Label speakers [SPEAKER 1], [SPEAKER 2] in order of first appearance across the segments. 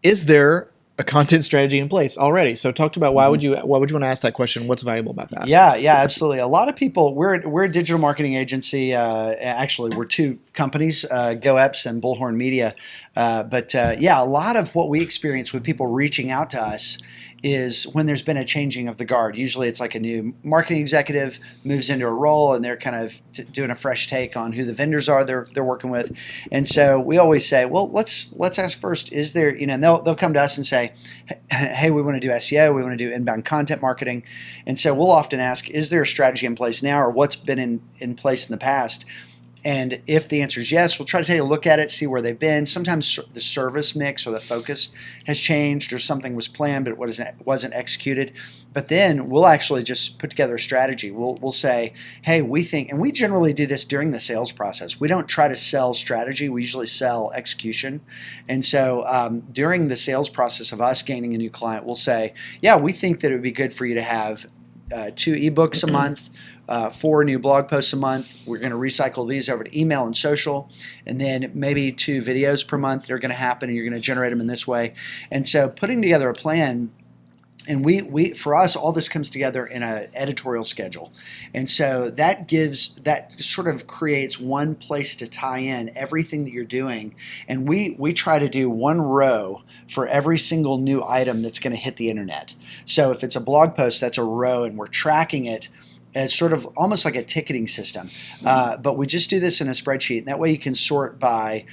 [SPEAKER 1] is there a content strategy in place already? So talk about why would you want to ask that question? What's valuable about that?
[SPEAKER 2] Yeah, absolutely. A lot of people, we're a digital marketing agency. Actually, we're two companies, GoEps and Bullhorn Media. But yeah, a lot of what we experience with people reaching out to us is when there's been a changing of the guard. Usually it's like a new marketing executive moves into a role and they're kind of doing a fresh take on who the vendors are they're working with. And so we always say, well, let's ask first, is there, and they'll come to us and say, hey, we want to do SEO, we want to do inbound content marketing. And so we'll often ask, is there a strategy in place now or what's been in place in the past? And if the answer is yes, we'll try to take a look at it, see where they've been. Sometimes the service mix or the focus has changed or something was planned but wasn't executed. But then we'll actually just put together a strategy. We'll say, hey, we think, and we generally do this during the sales process. We don't try to sell strategy. We usually sell execution. And so during the sales process of us gaining a new client, we'll say, yeah, we think that it would be good for you to have 2 ebooks a month, 4 new blog posts a month. We're going to recycle these over to email and social, and then maybe 2 videos per month that are going to happen, and you're going to generate them in this way. And so putting together a plan, and we for us, all this comes together in an editorial schedule. And so that sort of creates one place to tie in everything that you're doing. And we try to do 1 row for every single new item that's going to hit the internet. So if it's a blog post, that's a row, and we're tracking it as sort of almost like a ticketing system. But we just do this in a spreadsheet. And that way you can sort by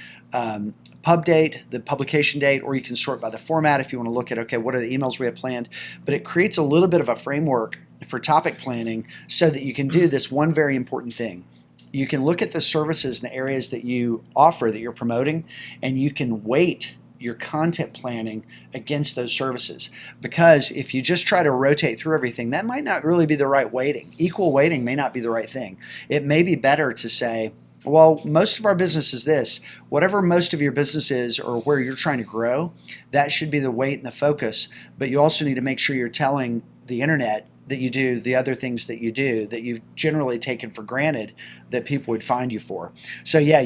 [SPEAKER 2] pub date, the publication date, or you can sort by the format if you want to look at, okay, what are the emails we have planned? But it creates a little bit of a framework for topic planning so that you can do this one very important thing. You can look at the services and the areas that you offer, that you're promoting, and you can weight your content planning against those services. Because if you just try to rotate through everything, that might not really be the right weighting. Equal weighting may not be the right thing. It may be better to say, well, most of our business is this. Whatever most of your business is or where you're trying to grow, that should be the weight and the focus. But you also need to make sure you're telling the internet that you do the other things that you do that you've generally taken for granted that people would find you for. So yeah,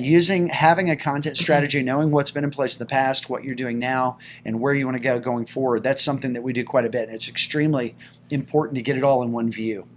[SPEAKER 2] having a content strategy, knowing what's been in place in the past, what you're doing now, and where you want to go going forward, that's something that we do quite a bit. And it's extremely important to get it all in one view.